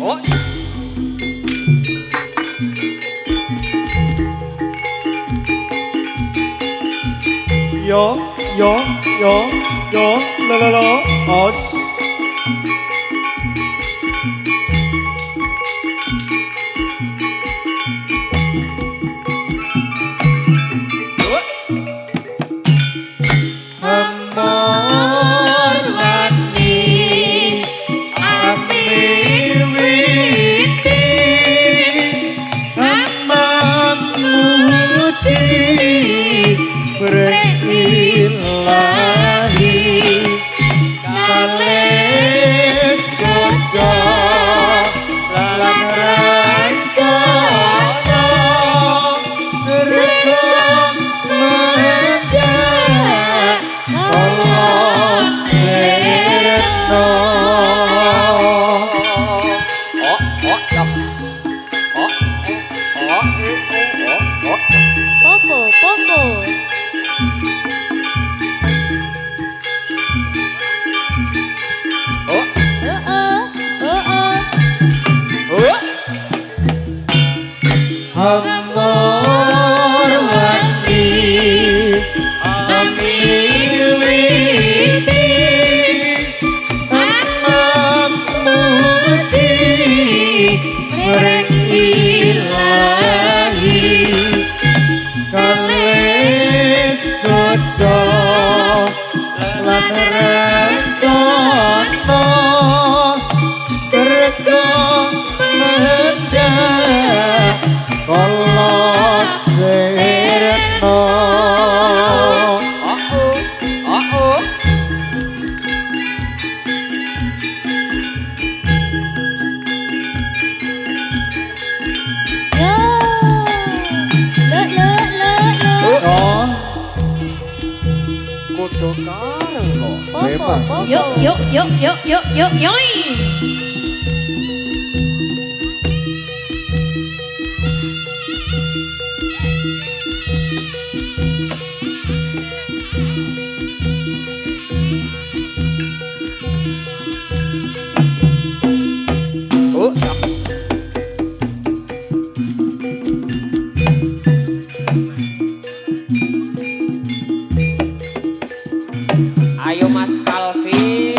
Oh. Yo, yo, yo, yo, lo, os. Yuk, yoi. Ayo Mas Calvin.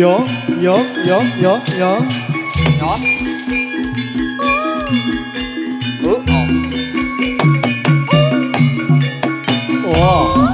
Yo, yo, yo, yo, yo. Yos. Wow.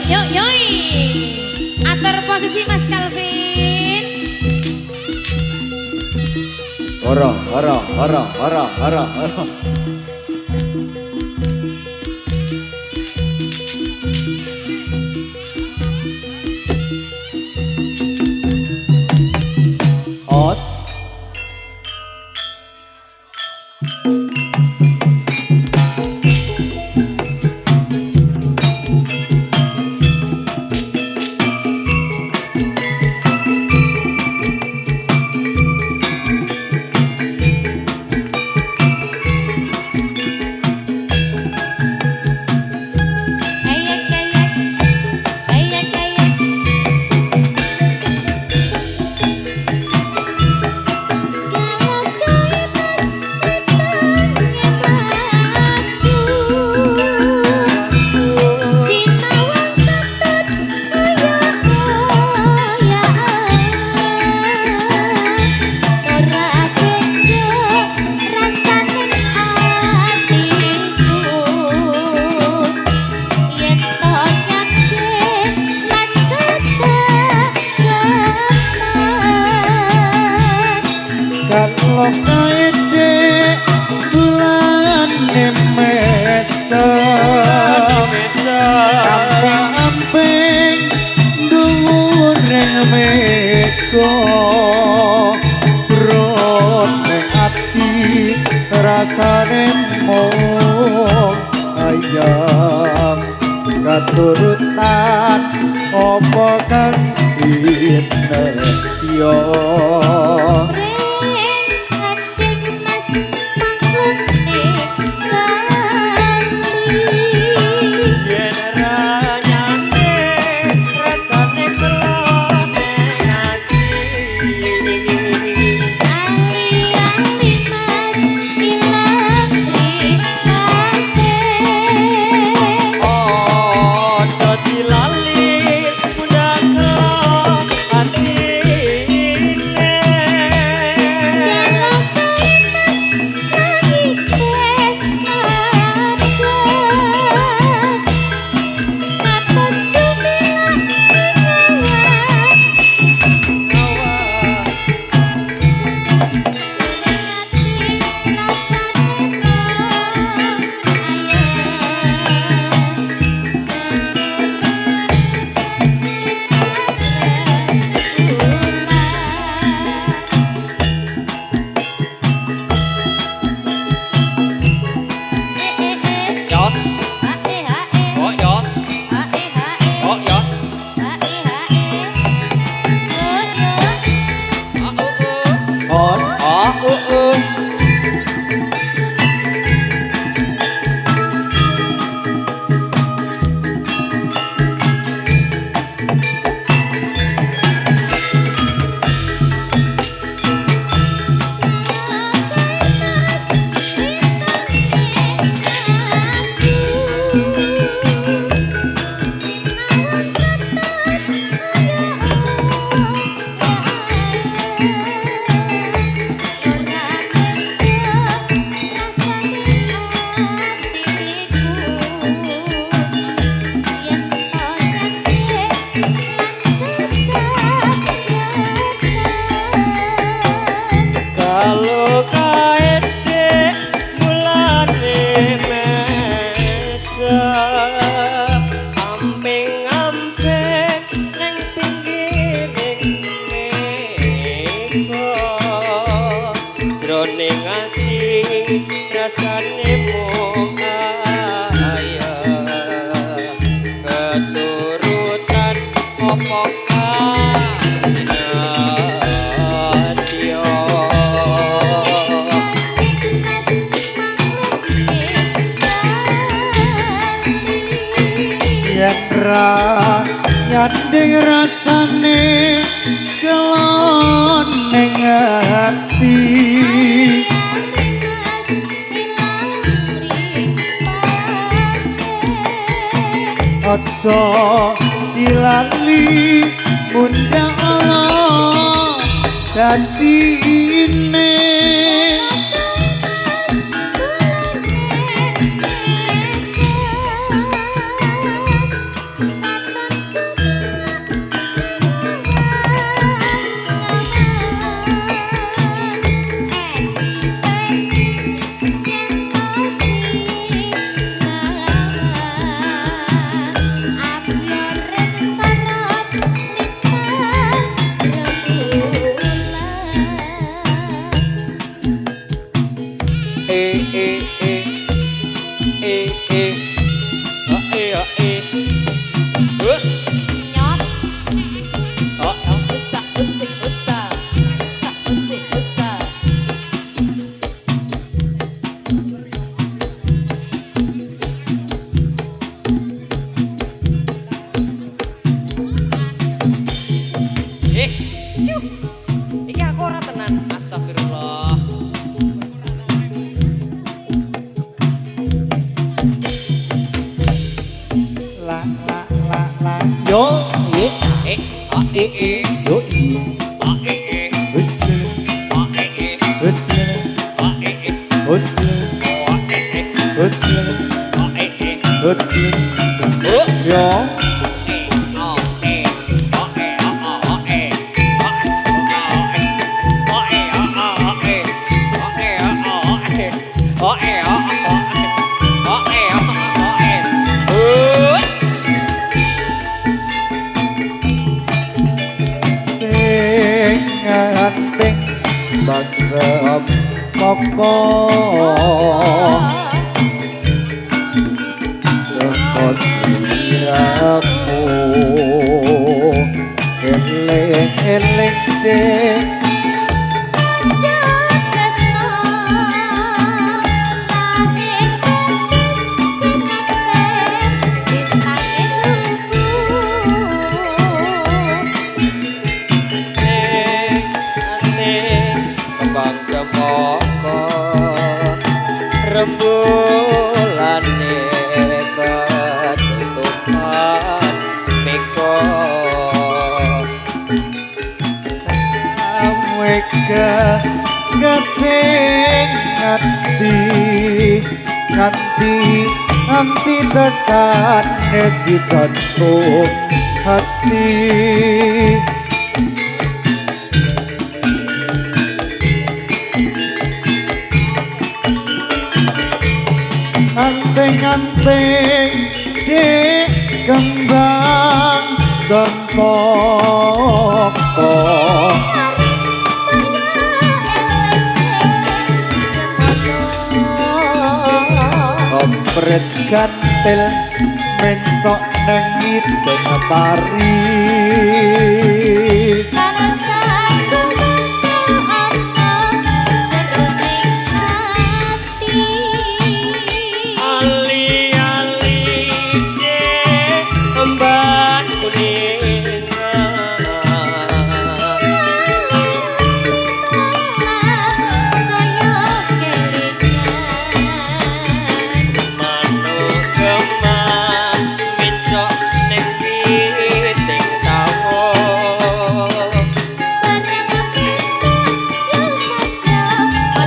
Yuk. Atur posisi Mas Calvin. Ora. Os. kae dek bulan mesem amping dhuwur ning meko srot ning ati rasane mung ayam katurutan apa kang sinetyo jroning ati rasane mung ayem keturutan apa kasinatyo yen ra nyanding rasane kelon ning ati aja dilali undang Allah dadine iki aku ora tenan astagfirullah la yo yo Husn yo nganting bacem poko Tekos siramu Eling-eling dek kembang cempaka rembulane ketutupan meko Weka gasing nganti tekan si jantung hati Anteng-anteng di kembang cempaka Kompret gantil mencok nang ngideng pari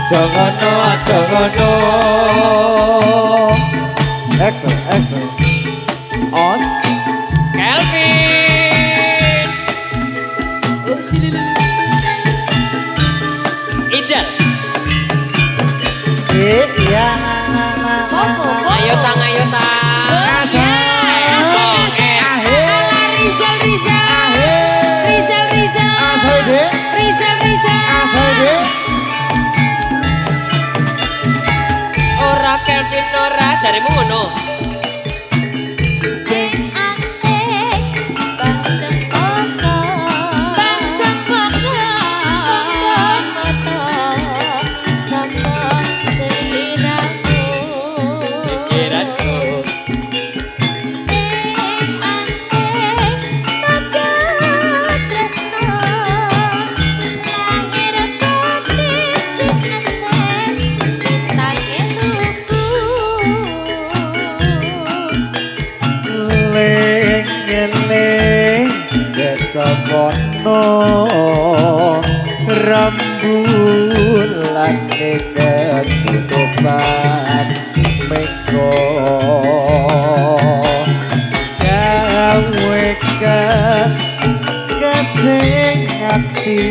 Jangan Excellent Os Kelvin Ijal iya ayo tang ora Kelvin ora jarimu ngono Samono rambulan ketutupan meko gawe kasing nganti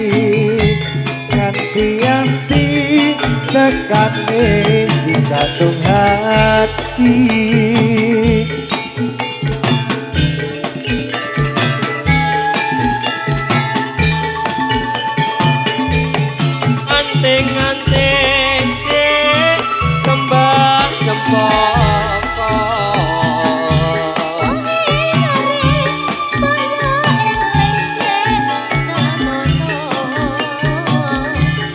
tekane si jantung hati Anteng-anteng dek kembang cempaka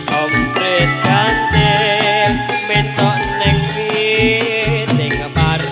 Kompret ganteng mencok neng piting pari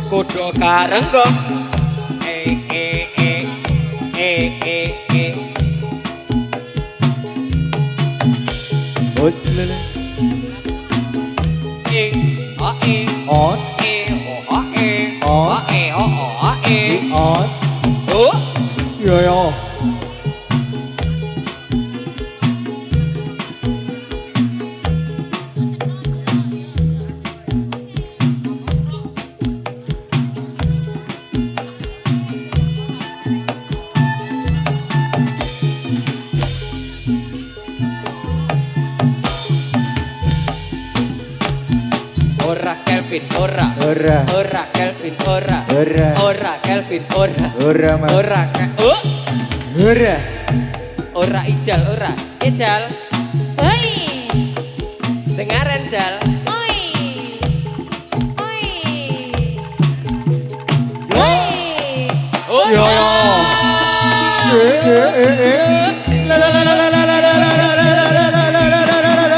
Kudu karenggo Os lele yo. Ora Kelvin, ora. Ora. Ora Kelvin, ora. Ora. Ora Kelvin, ora. Ora mas. Ora oh. Ora. Ora Ijal, ora. Ijal, Oi. dengaran Jal. Oi. Oi. Yo. Oi. Oh, Yo. La la la la la la la la la la la la la la la la.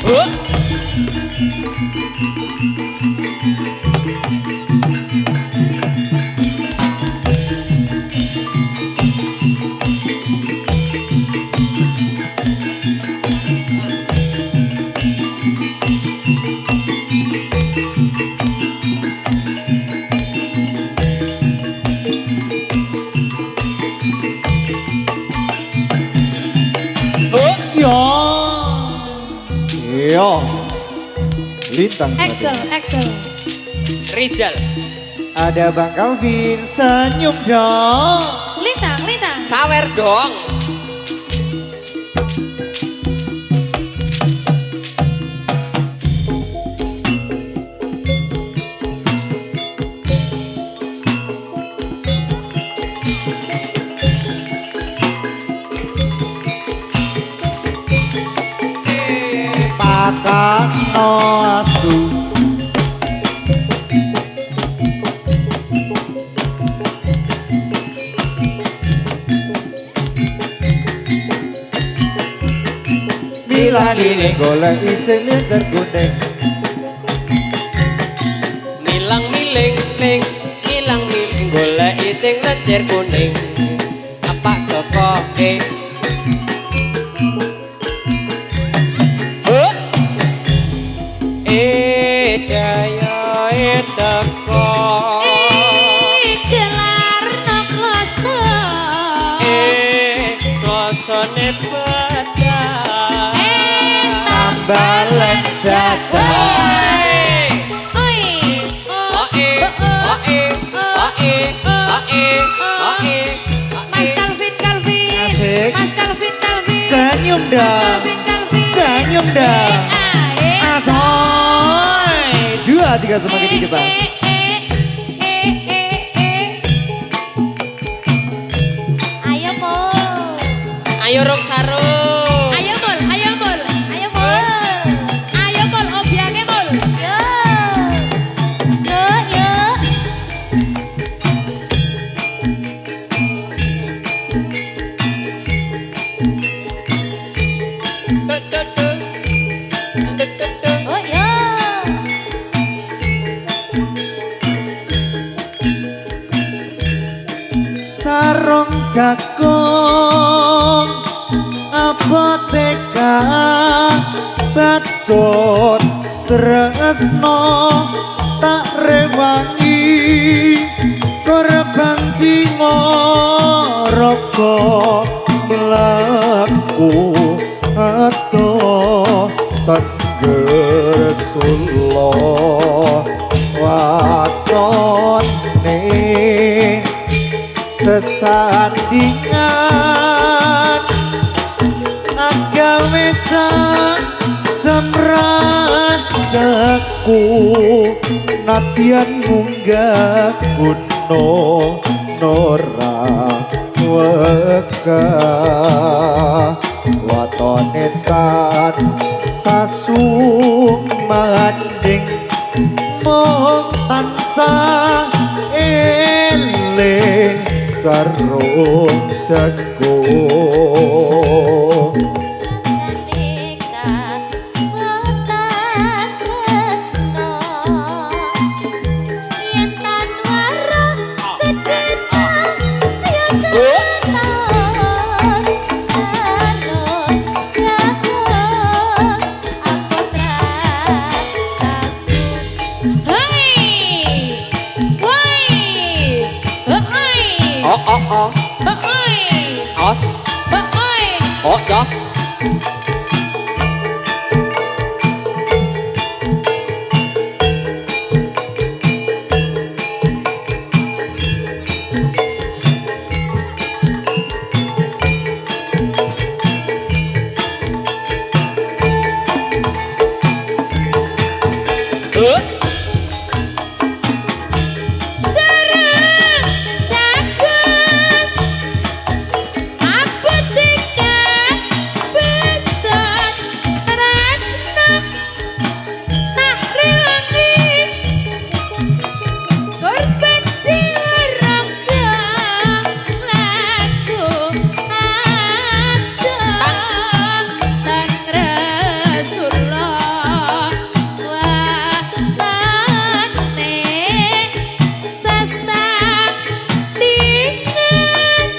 Oh. Oh. Yo. Yo. Lintang Excel, satu. Excel. Rizal, Ada Bang Calvin senyum dong. Lintang, lintang. sawer dong. Makan asu. Milan ini golek iseng lencer kuning. Milang miling ling, milang miling golek sing lencer kuning. Apa kokoke? Oh. Daya teko. Gelar nokloso. Klosone badan. Tambah lezat. Oi. Oi. Mas Calvin, Calvin. Asik. Mas Calvin, Calvin. Senyum Mas dong. Calvin, Calvin. Senyum dong. Asoy. 2, 3 semakin dikit bang. Ayo Mo. Ayo rong sarung. Ayo Mol, ayo Mol. Ayo Mol. Ayo Mol, obyake Mol. Yo. Yo, yo. Oh, yo. Sarung jagung apoteka bacot tresno tak rewangi korban cimoroko mlaku ato tengger sulo watone sesandingan agawe semrasaku nadyan munggah kuno nora wekah watone tan sasumanding mung tansah eling sarung jagung. oh. Beoi. Os. Beoi. Oh, jos. Sareng caket apotekan becet tresna tak rewangi korban dirangga laku ada dan Rasulullah walane sesandingan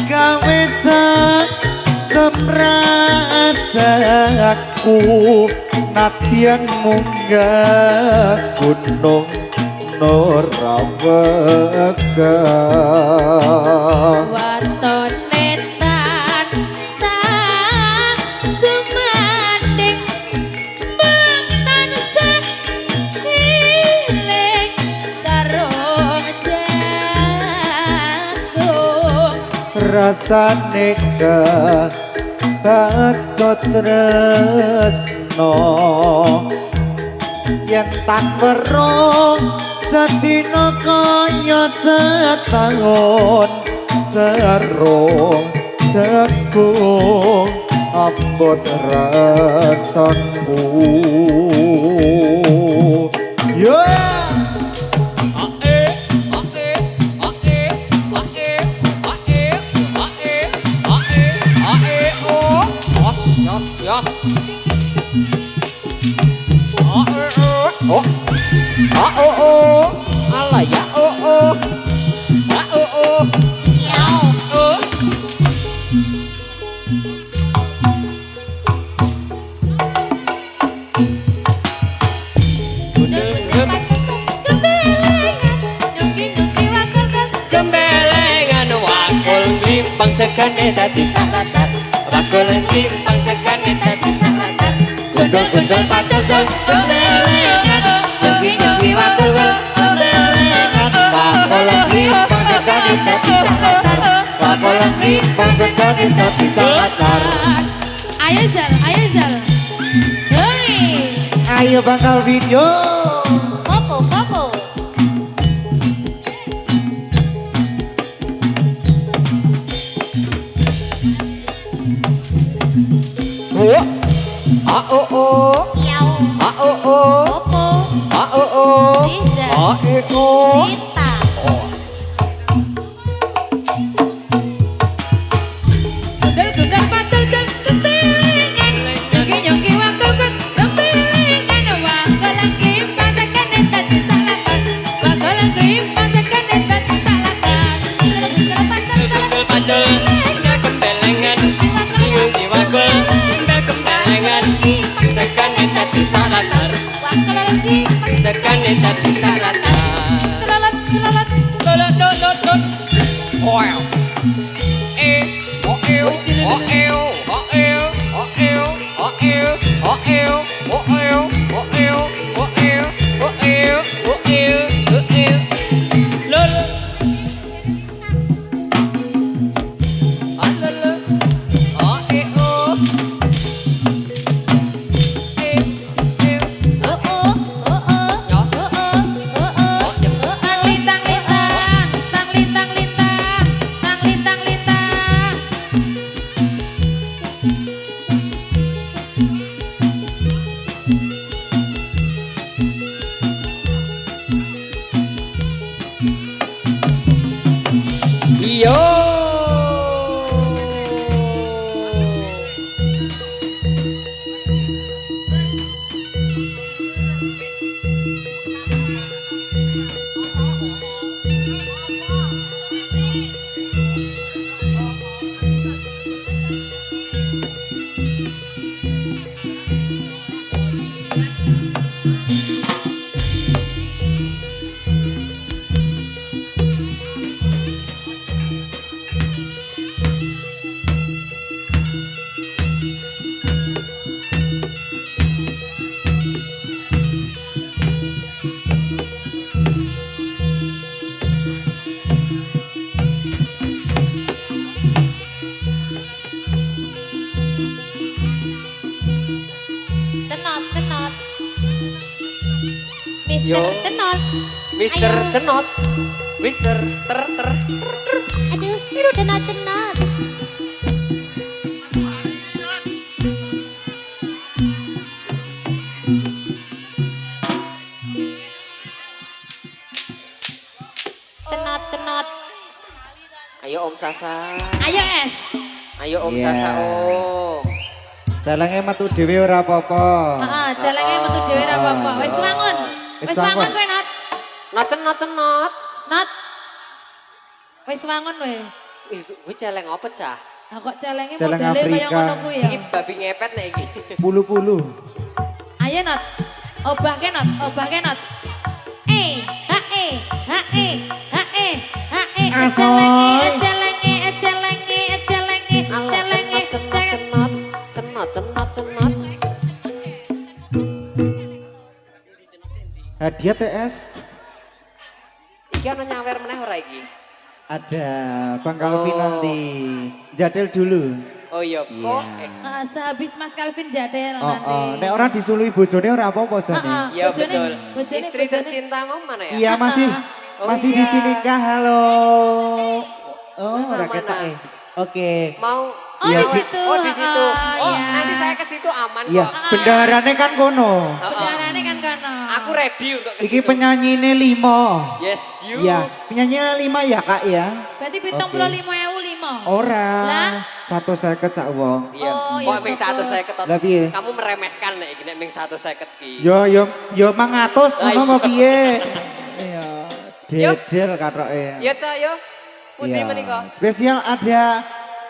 gawe semrasaku nadyan munggah gunung Norawega waton netan sang sumanding mantan sehiling sarung jagung rasane bacot tresno yen tak weruh sedina kaya setahun serung segung ambot rasaku yeah. Yos. Oh. Alah ya oh. Ya oh. Yau. Gembelengan wakul limpang sekane dadi salatar. Wakul limpang sekane dadi salatar. Gundul pacul gembelengan. Nyugi wakul gembelengan. Wakul limpang sekane dadi salatar. Wakul limpang sekane dadi salatar. Ayo Zal. Hei. Ayo bakal video Popo. Oh. Yau. Popo. Riza. Rita. Gundul pacul gembelengan. Nyugi wakul gembelengan. Wakul limpang sekane dadi salatar. Wakul limpang sekane dadi salatar. Gundul pacul Gembelengan. Nyugi wakul gembelengan. Sekane dadi salatar. Sekane dadi salatar. Selalat. Dot. Wow. Mister Yo. Cenot. Mister Ayo. Cenot. Mister ter. Aduh, cenot-cenot. Cenot-cenot. Ayo Om Sasa. Ayo es. Ayo Om Iya. Sasa Om. Jalangnya metu dhewe ora apa-apa. Heeh, jalenge metu dhewe ra apa-apa. Wis wangun. Wis Wis wangun wangun. kowe, Not. Not. Not. Wis wangun kowe. Ih, gue celeng apa cah? Lah kok celenge Celeng modele kaya Afrika. ngono kuwi ya. Iki babi ngepet nek iki. Pulu-pulu. Ayo Not. Obahke Not, obahke Not. Ha Asoy. celenge. Cenot. Hadiah TS. Iki ana nyawer meneh ora iki? Ada Bang Calvin nanti. Jadel dulu. Oh iya, kok. Sehabis Mas Calvin jadel Oh, nanti. oh. Nek orang disului bojone ora apa-apa Sane. Iya Bojone- betul. bojone- Istri bojone. tercintamu mana ya? Iya masih Oh, masih di iya. sini kah? Halo. Oh, Mana, ora ketok. mana? Oke. Mau Oh, Iya, di sih. situ. Oh di situ. Oh iya. nanti saya ke situ aman Iya, kok. bendaharane kan kono. Bendarane kan kono. Aku ready untuk ke Iki situ. penyanyine 5. Yes, you. Iya, penyanyinya 5 ya Kak ya? Berarti 75.005. Ora. Lah? 150 sak wong. Iya. Oh, Kok ya ming syukur. 150 ketot. Lah piye? Kamu meremehkan nek iki nek ming 150 ki. Yo 500 ngono mau piye? Iya, Yo. dedel katoke. Ya cah yo. Pundi Iya. menika? Spesial ada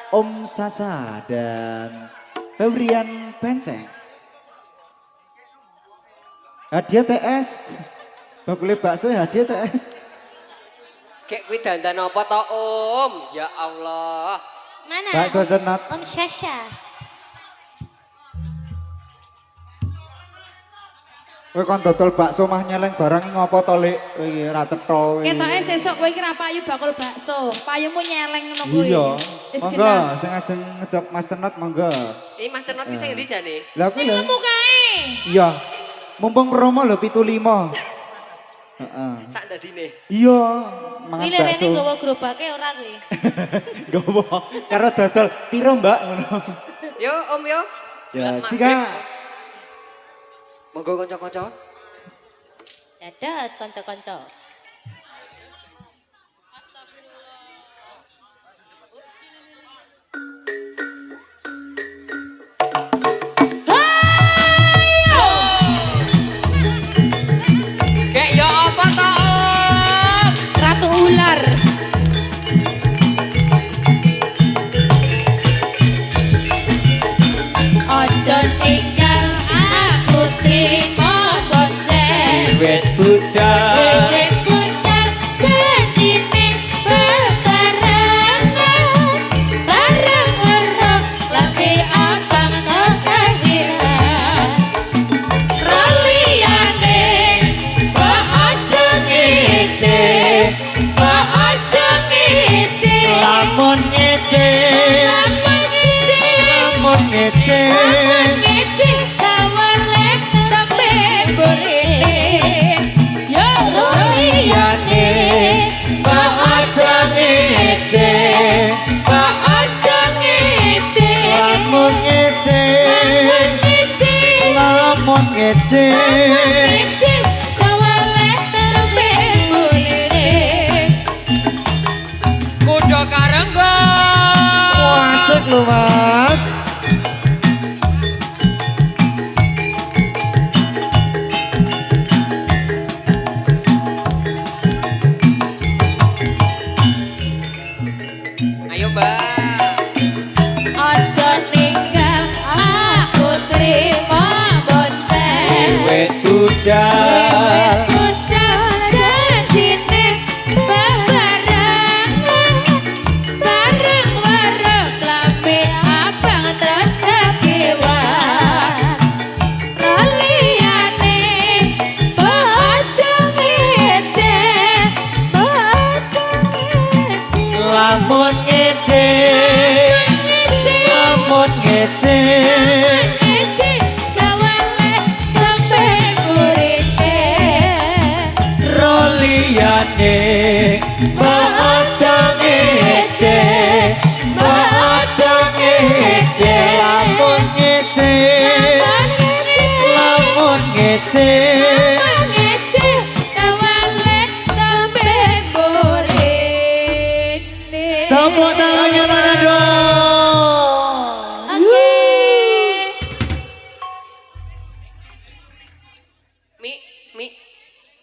Om Sasa dan Febrian Penceng. Hadiah TS. Bakule bakso ya hadiah TS. Kek kuwi dandan apa to, Om? Ya Allah. Mana? Bakso cenot. Om Syasha. Kowe kon dodol bakso mah nyeleng barang ngopo to, Lek? Kowe iki ora cetha kowe. Ketoke sesuk kowe iki ra payu bakul bakso. Payumu nyeleng ngono kuwi. Iya. Wis Monggo, genah. sing ajeng ngejok Mas Tenot monggo. Ini Mas Cenot ki sing ndi jane? Lah kuwi lho. Nemu kae. Iya. Mumpung promo lho 75. Heeh. Sak ndadine. Iya, mangan Kuwi lene bakso. nggawa gerobake ora kuwi. Gowo. Karo dodol piro, Mbak? Ngono. Yo, Om yo. Ya, Maghrib. sika Monggo kanca-kanca. Dados kanca-kanca. Kek yo apa to, Om? Ratu ular. Ojo tinggal aku trimo konsen. Wet budal. Wet budal janjine bebarengan. Bareng ero lambe abang kesawiran. Roliyane mbok ojo ngece. Mbok ojo ngece. lamun ngece. Lamun ngece. Lamun ngece. Lamun ngece, tawalek tembe burine. Yo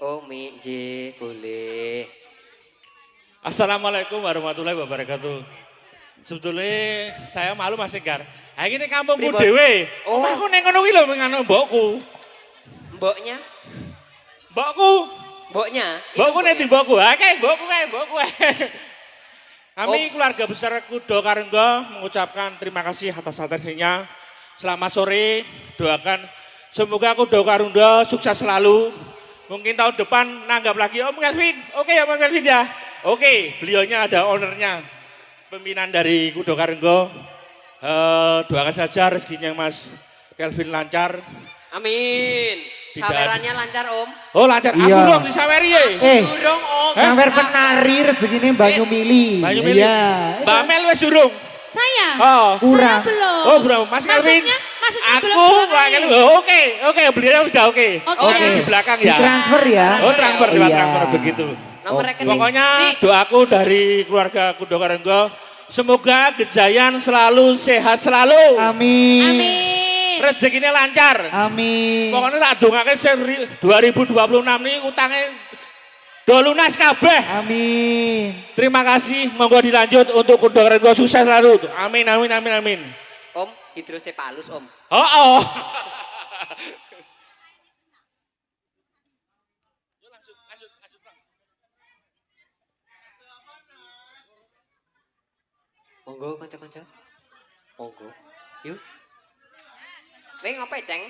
Umi J boleh. Assalamualaikum warahmatullahi wabarakatuh. Sebetulnya saya malu Mas Enggar. Ha iki ning kampungku Pripun? dhewe. Oh. Omahku ning kono kuwi lho ngano mbokku. Mboknya? Mbokku. Mboknya? Mbokku nek di mbokku. Ha kae mbokku kae, mbokku kae. Kami keluarga besar Kudo Karenggo mengucapkan terima kasih atas atensinya. Selamat sore, doakan semoga Kudo Karenggo sukses selalu. Mungkin tahun depan nanggap lagi Om Kelvin. Oke ya Om Kelvin ya. Oke, beliaunya ada ownernya. Pimpinan dari Kudo Karenggo. Doakan saja rezekinya Mas Kelvin lancar. Amin. Tidak. Sawerannya lancar Om. Oh lancar, aku Iya. dong disaweri ye. Durung Om. Sampai penari rezekine Banyu Wis. Mili. Banyu Mili. Iya. Mbak Mel wes durung. Saya? Oh. Kurang. Saya belum. Oh bro, Mas Kelvin. Maksudnya Aku belum dua Pak kali. Kelvin. Oke, beliau udah oke. Oke. Di belakang ya. Ditransfer ya. Oh transfer, lewat Iya. transfer begitu. Nomor rekening. Pokoknya Ci. doaku dari keluarga Kudo Karenggo. Semoga Gejayan selalu sehat selalu. Amin. Amin. Rezekinya lancar. Amin. Pokoknya tak dongake 2026 ini utangnya do lunas kabeh. Amin. Terima kasih, monggo dilanjut untuk Kudo Karenggo sukses selalu. Amin, amin, amin, amin. Om, hidrosepalus Om. Oh. Monggo kanca-kanca. Monggo. Yuk. Kowe ngopo, Ceng?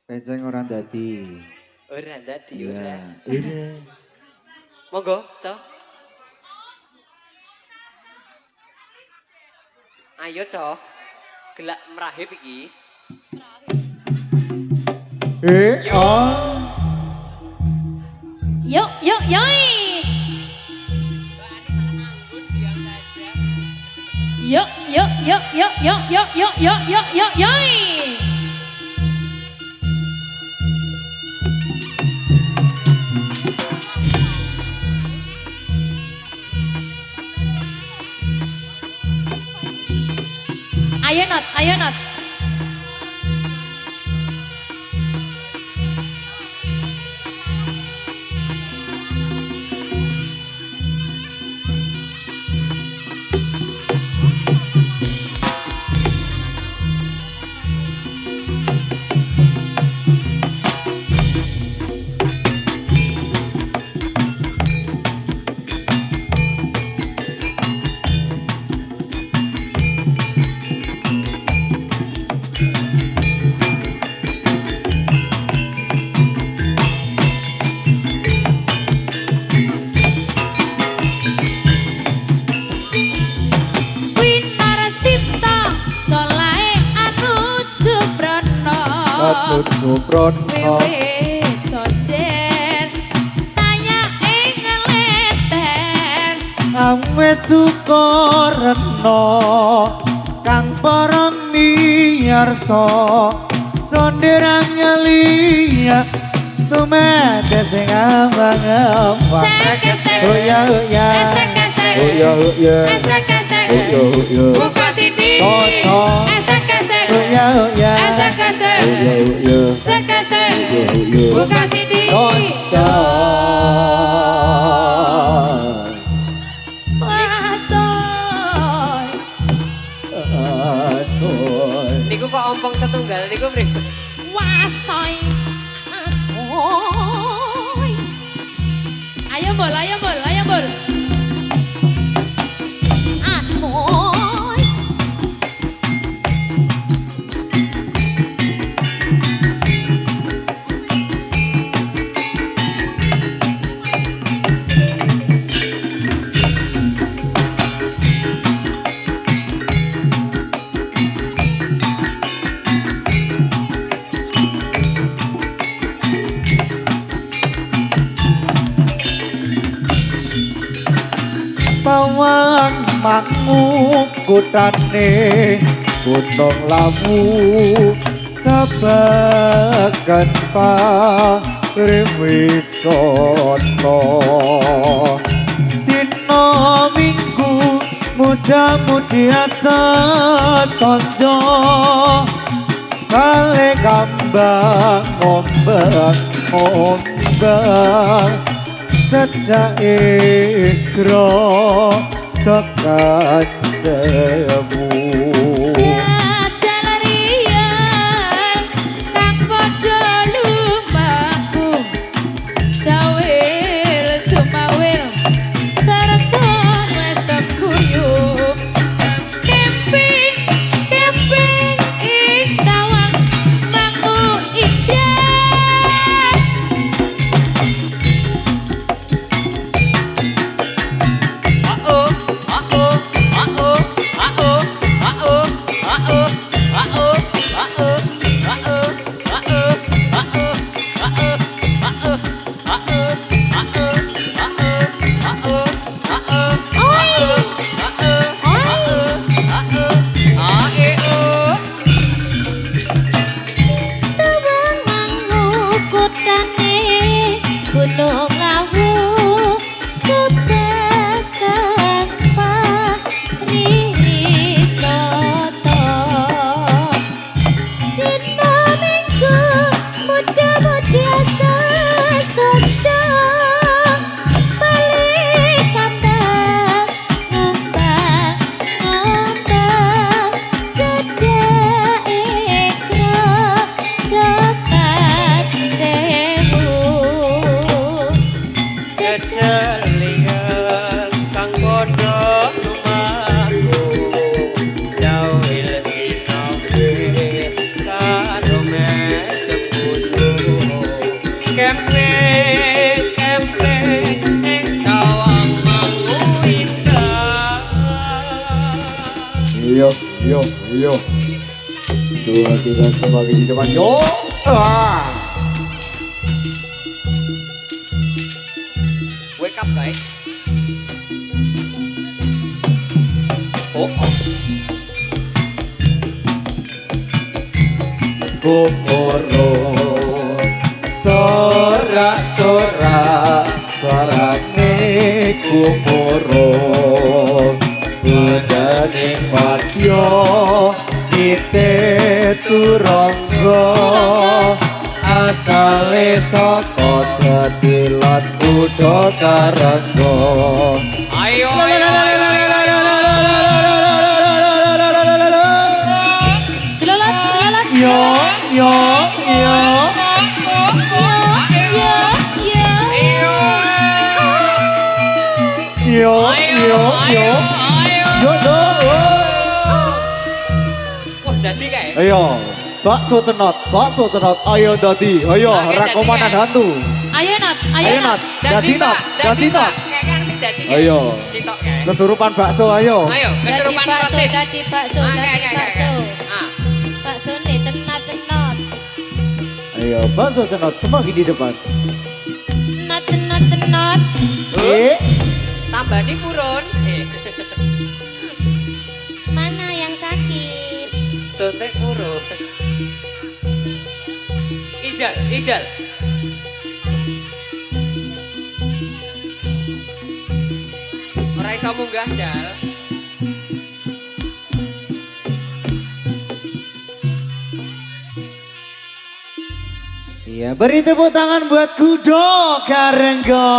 Penceng orang dadi. Ora dadi Iya. ora. Iya. Monggo, Cok. Ayo, Cok. Gelak merahip iki. Oh. Yuk, yuk, yoi. Yuk, yuk, yuk, yuk, yuk, yuk, yuk, yuk, yuk, yuk, yoi. Ayo Not, ayo Not. Wintar Sipta Solae Anu Jubrono Patut Suprono. Wiwit sonden Saya ngeleten Awet Sukorno. Kang para miyarsa. Sonderang ngelia. Tumede sing ambang-ambang. Sek-sek Oh ya, oh ya. Esek-esek Oh ya, oh ya. Esek-esek Oh ya, oh ya. Buka sini Kosong. Esek-esek Oh ya, oh ya. Esek-esek Oh ya, oh ya. Esek-esek Oh ya, oh ya. Buka sini Wasoy Niku kok ompong setunggal niku mriku. Wasoy Wasoy Ayo bol, ayo bol, ayo bol Asoy Pawang makmu kutane gunung lawu kabagan pariwisoto dina minggu muda-mudi asa sonjo kale kambang ngombak ombak cedak ikro tekan semu. Jajal riyan kang padha lumaku jawil jumawil sarta mesem guyub kemping ing tawang mangku indah. Gunung Lawu kebakan pariwisata dina minggu muda-mudi asa saja balik kambang ngombang cedak ikro cekat sewu. Jajalian kang padha lumaku jawil jinawe karo mesem guyub kemping ing tawang mangku indah. Yo, yo, yo. Dua tiga semakin di depan. Yo. Ah. Wake up guys. Oh, Kumoro sorak-sorak suarane kumoro sudaning wadya ite turangga asale saka Jatilan Kuda Karangga. ayo ayo. Selalat, selalat, Yo yo yo yo yo yo yo do. Wah, dadi kae. Ayo, bakso cenot, ayo dadi, ayo Oke, rakomanan dadi, hantu. Ayo Nat, Ayo Nat, dadi Nat, dadi Nat. Kayak kan sing dadi kae. Ayo. Sitok kae. Kesurupan bakso ayo. Ayo, Dadi kesurupan bakso, sosis. dadi bakso, Ah, dadi kayak, bakso. Ah. Bakso nih cenat-cenot. Ayo, bakso cenot semakin di depan. Cenat-cenot. Tambah di purun. Mana yang sakit? Suntik purun. Ijal, ijal. Ora iso munggah, Jal. Iya, beri tepuk tangan buat Kuda Karangga.